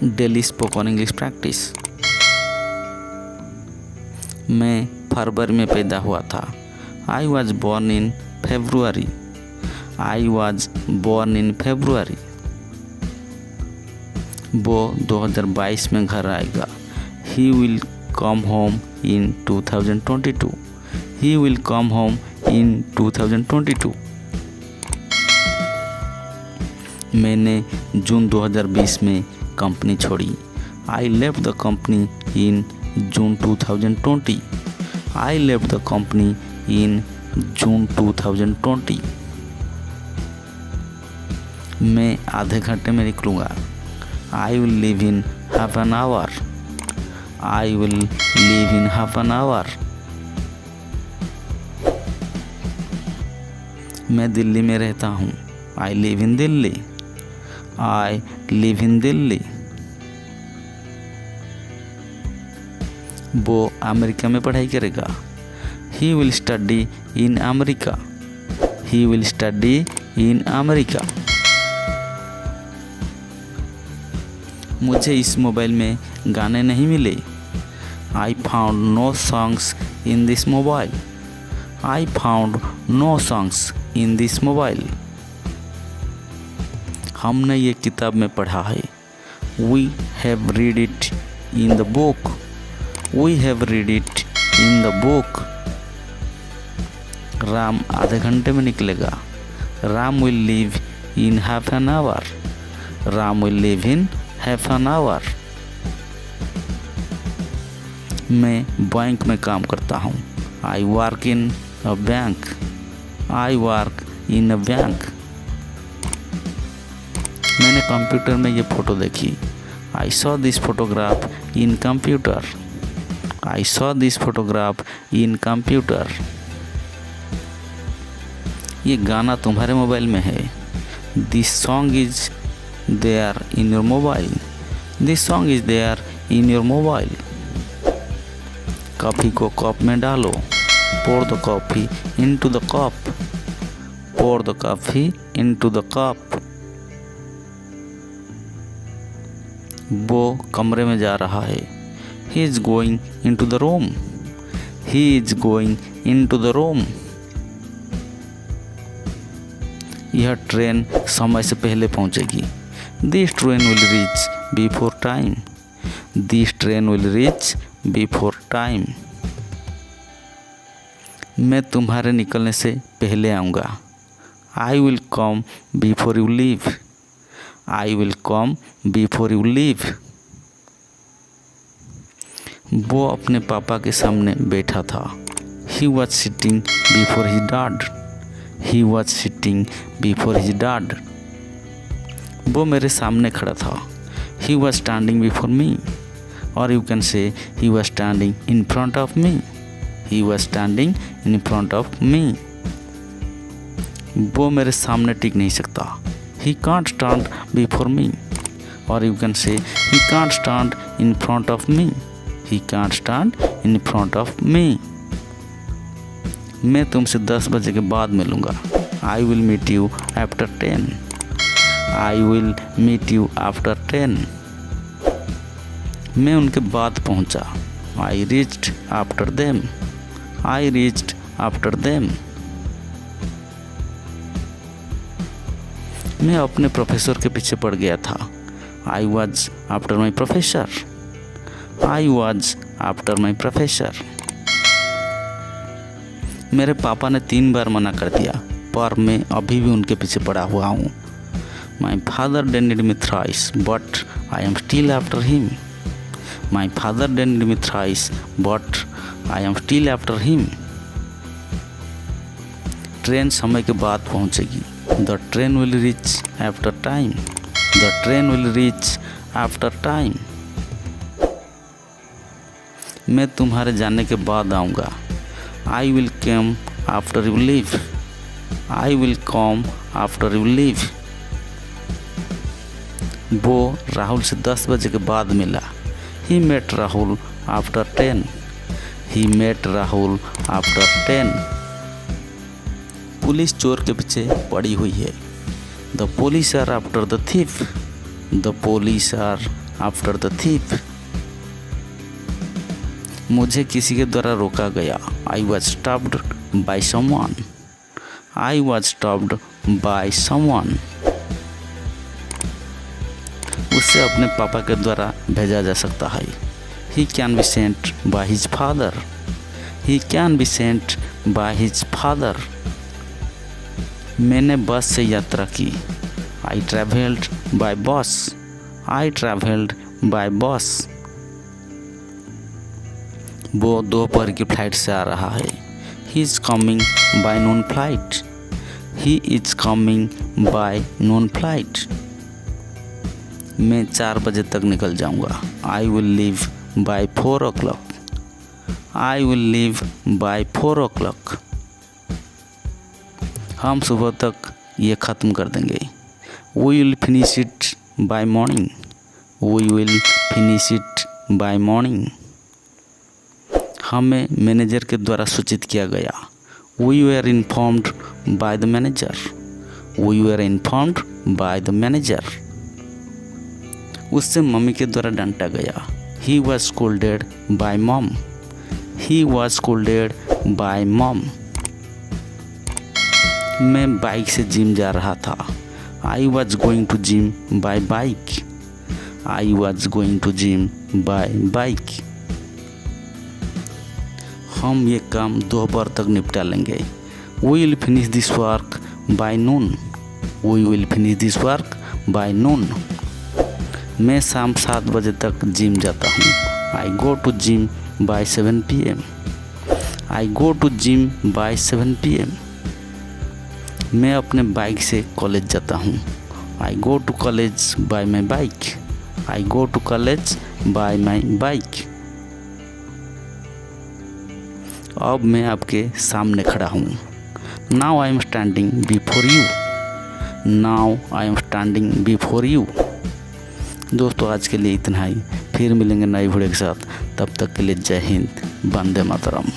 Daily spoken English practice. मैं फरवरी में पैदा हुआ था। I was born in February. I was born in February. वो 2022 में घर आएगा। He will come home in 2022। He will come home in 2022। मैंने जून 2020 में कंपनी छोड़ी। I left the company in June 2020। I left the company in June 2020। मैं आधे घंटे में निकलूँगा। I will leave in half an hour. I will leave in half an hour. मैं दिल्ली में रहता हूँ। I live in Delhi. I live in Delhi. वो अमेरिका में पढ़ाई करेगा। He will study in America. He will study in America. मुझे इस मोबाइल में गाने नहीं मिले। I found no songs in this mobile. I found no songs in this mobile. हमने ये किताब में पढ़ा है। We have read it in the book. We have read it in the book. Ram आधे घंटे में निकलेगा। Ram will leave in half an hour. Ram will leave in half an hour. मैं बैंक में काम करता हूँ। I work in a bank. I work in a bank. मैंने कंप्यूटर में ये फ़ोटो देखी। I saw this photograph in computer. I saw this photograph in computer. ये गाना तुम्हारे मोबाइल में है। This song is there in your mobile. This song is there in your mobile. Coffee को कप में डालो। Pour the coffee into the cup. Pour the coffee into the cup. वो कमरे में जा रहा है। He is going in to the room. He is going in to the room. यह ट्रेन समय से पहले पहुंचेगी। This train will reach before time. This train will reach before time. मैं तुम्हारे निकलने से पहले आऊँगा। I will come before you leave. I will come before you leave. वो अपने पापा के सामने बैठा था। He was sitting before his dad. He was sitting before his dad. वो मेरे सामने खड़ा था। He was standing before me. और you can say he was standing in front of me. He was standing in front of me. वो मेरे सामने टिक नहीं सकता। He can't stand before me. Or you can say he can't stand in front of me. He can't stand in front of me. मैं तुमसे 10 बजे के बाद मिलूँगा। I will meet you after 10. I will meet you after 10. मैं उनके बाद पहुँचा। I reached after them. I reached after them. मैं अपने प्रोफेसर के पीछे पड़ गया था। I was after my professor. I was after my professor. मेरे पापा ने 3 बार मना कर दिया, पर मैं अभी भी उनके पीछे पड़ा हुआ हूँ। My father denied me thrice but I am still after him. My father denied me thrice but I am still after him. Train समय के बाद पहुँचेगी। The train will reach after time. The train will reach after time. मैं तुम्हारे जाने के बाद आऊँगा। I will come after you leave. I will come after you leave. वो राहुल से 10 बजे के बाद मिला। He met Rahul after 10. He met Rahul after 10. Police चोर के पीछे पड़ी हुई है। The police are after the thief. The police are after the thief. मुझे किसी के द्वारा रोका गया। I was stopped by someone. I was stopped by someone. उसे अपने पापा के द्वारा भेजा जा सकता है। He can be sent by his father. He can be sent by his father. मैंने बस से यात्रा की। आई ट्रैवल्ड बाय बस। आई ट्रैवल्ड बाय बस। वो दोपहर की फ्लाइट से आ रहा है। He is coming by noon flight. He is coming by noon flight. मैं 4 बजे तक निकल जाऊंगा। I will leave by 4 o'clock। I will leave by 4 o'clock। हम सुबह तक ये ख़त्म कर देंगे। We will finish it by morning. We will finish it by morning. हमें मैनेजर के द्वारा सूचित किया गया। We were informed by the manager. We were informed by the manager. उससे मम्मी के द्वारा डांटा गया। He was scolded by mom. He was scolded by mom. मैं बाइक से जिम जा रहा था। I was going to gym by bike. I was going to gym by bike. हम ये काम दोपहर तक निपटा लेंगे। We will finish this work by noon. We will finish this work by noon. मैं शाम 7 बजे तक जिम जाता हूँ। I go to gym by 7 PM। I go to gym by 7 PM। मैं अपने बाइक से कॉलेज जाता हूँ। I go to college by my bike. I go to college by my bike. अब मैं आपके सामने खड़ा हूँ। Now I am standing before you. Now I am standing before you. दोस्तों आज के लिए इतना ही। फिर मिलेंगे नई वीडियो के साथ। तब तक के लिए जय हिंद, वंदे मातरम।